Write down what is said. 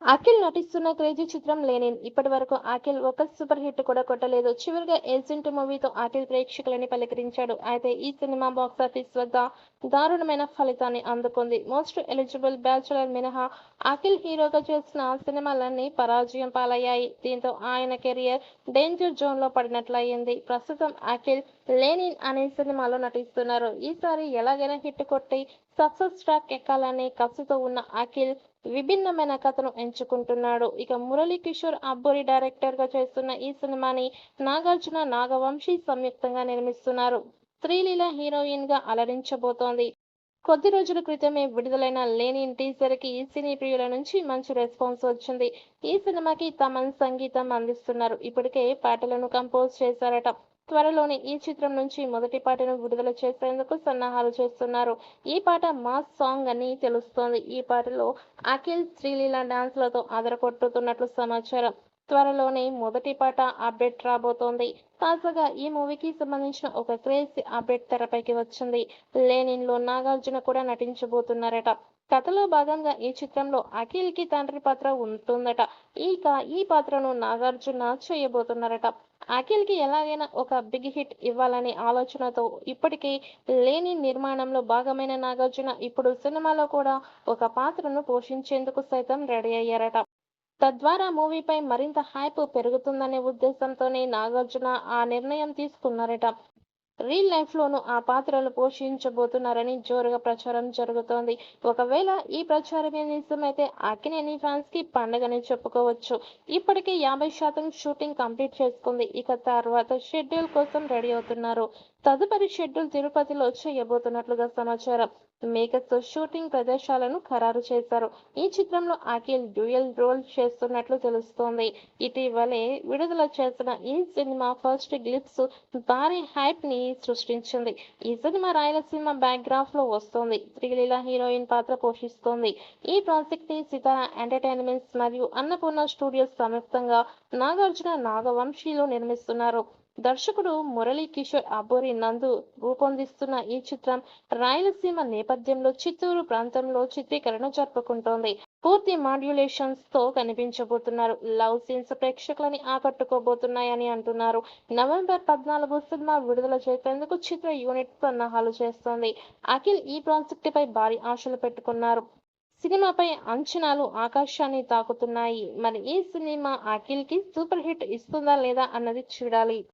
అఖిల్ నటిస్తున్న క్రేజీ చిత్రం 'లెనిన్'. ఇప్పటివరకు అఖిల్ ఒక్క సూపర్ హిట్ కూడా కొట్టలేదు. చివరిగా 'ఏజెంట్' మూవీతో అఖిల్ ప్రేక్షకులని పలకరించాడు. అయితే ఈ సినిమా బాక్సాఫీస్ వద్ద దారుణమైన ఫలితాన్ని అందుకుంది. మోస్ట్ ఎలిజిబుల్ బ్యాచులర్ మినహా అఖిల్ హీరోగా చేసిన సినిమాలన్నీ పరాజయం పాలయ్యాయి. దీంతో ఆయన కెరియర్ డేంజర్ జోన్లో పడినట్లయింది. ప్రస్తుతం అఖిల్ 'లెనిన్' అనే సినిమాలో నటిస్తున్నారు. ఈసారి ఎలాగైనా హిట్ కొట్టి సక్సెస్ ట్రాక్ ఎక్కాలనే కసితో ఉన్న అఖిల్ విభిన్నమైన కథను ఎంచుకుంటున్నాడు. ఇక మురళీ కిషోర్ అబ్బూరి డైరెక్టర్ గా చేస్తున్న ఈ సినిమాని నాగార్జున, నాగవంశీ సంయుక్తంగా నిర్మిస్తున్నారు. శ్రీలీల హీరోయిన్ గా అలరించబోతోంది. కొద్ది రోజుల క్రితమే విడుదలైన 'లెనిన్' టీజర్ కి సినీ ప్రియుల నుంచి మంచి రెస్పాన్స్ వచ్చింది. ఈ సినిమాకి తమన్ సంగీతం అందిస్తున్నారు. ఇప్పటికే పాటలను కంపోజ్ చేశారట. త్వరలోనే ఈ చిత్రం నుంచి మొదటి పాటను విడుదల చేసేందుకు సన్నాహాలు చేస్తున్నారు. ఈ పాట మాస్ సాంగ్ అని తెలుస్తోంది. ఈ పాటలో అఖిల్, శ్రీలీల డాన్స్లతో అదరగొట్టుతున్నట్లు సమాచారం. త్వరలోనే మొదటి పాట అప్డేట్ రాబోతోంది. తాజాగా ఈ మూవీకి సంబంధించిన ఒక క్రేజీ అప్డేట్ తెరపైకి వచ్చింది. 'లెనిన్'లో నాగార్జున కూడా నటించబోతున్నారట. కథలో భాగంగా ఈ చిత్రంలో అఖిల్ కి తండ్రి పాత్ర ఉంటుందట. ఇక ఈ పాత్రను నాగార్జున చేయబోతున్నారట. అఖిల్ కి ఎలాగైనా ఒక బిగ్ హిట్ ఇవ్వాలనే ఆలోచనతో ఇప్పటికే 'లెనిన్' నిర్మాణంలో భాగమైన నాగార్జున ఇప్పుడు సినిమాలో కూడా ఒక పాత్రను పోషించేందుకు సైతం రెడీ అయ్యారట. తద్వారా మూవీపై మరింత హైప్ పెరుగుతుందనే ఉద్దేశంతోనే నాగార్జున ఆ నిర్ణయం తీసుకున్నారట. రియల్ లైఫ్‌లోనూ ఆ పాత్రలు పోషించబోతున్నారని జోరుగా ప్రచారం జరుగుతోంది. ఒకవేళ ఈ ప్రచారమే నిజమైతే అక్కినేని ఫ్యాన్స్‌కి పండగనే చెప్పుకోవచ్చు. ఇప్పటికే 50% షూటింగ్ కంప్లీట్ చేసుకుంది. ఇక తర్వాత షెడ్యూల్ కోసం రెడీ అవుతున్నారు. తదుపరి షెడ్యూల్ తిరుపతిలో చేయబోతున్నట్లుగా సమాచారం. మేకర్స్ షూటింగ్ ప్రదేశాలను ఖరారు చేశారు. ఈ చిత్రంలో అఖిల్ డ్యూయల్ రోల్ చేస్తున్నట్లు తెలుస్తోంది. ఇటీవలే విడుదల చేసిన ఈ సినిమా ఫస్ట్ గ్లింప్స్ భారీ హైప్ ని సృష్టించింది. ఈ సినిమా రాయలసీమ బ్యాక్‌డ్రాప్ లో వస్తోంది. శ్రీలీల హీరోయిన్ పాత్ర పోషిస్తోంది. ఈ ప్రాజెక్ట్ ని సితార ఎంటర్టైన్మెంట్స్ మరియు అన్నపూర్ణ స్టూడియోస్ సంయుక్తంగా నాగార్జున, నాగవంశీలు నిర్మిస్తున్నారు. దర్శకుడు మురళీ కిషోర్ అబ్బూరి నందు రూపొందిస్తున్న ఈ చిత్రం రాయలసీమ నేపథ్యంలో చిత్తూరు ప్రాంతంలో చిత్రీకరణ జరుపుకుంటోంది. పూర్తి మాడ్యులేషన్స్ తో కనిపించబోతున్నారు. లవ్ సీన్స్ ప్రేక్షకులని ఆకట్టుకోబోతున్నాయని అంటున్నారు. నవంబర్ 14 సినిమా విడుదల చేసేందుకు చిత్ర యూనిట్ సన్నాహాలు చేస్తోంది. అఖిల్ ఈ ప్రాజెక్టుపై భారీ ఆశలు పెట్టుకున్నారు. సినిమాపై అంచనాలు ఆకాశాన్ని తాకుతున్నాయి. మరి ఈ సినిమా అఖిల్ కి సూపర్ హిట్ ఇస్తుందా లేదా అన్నది చూడాలి.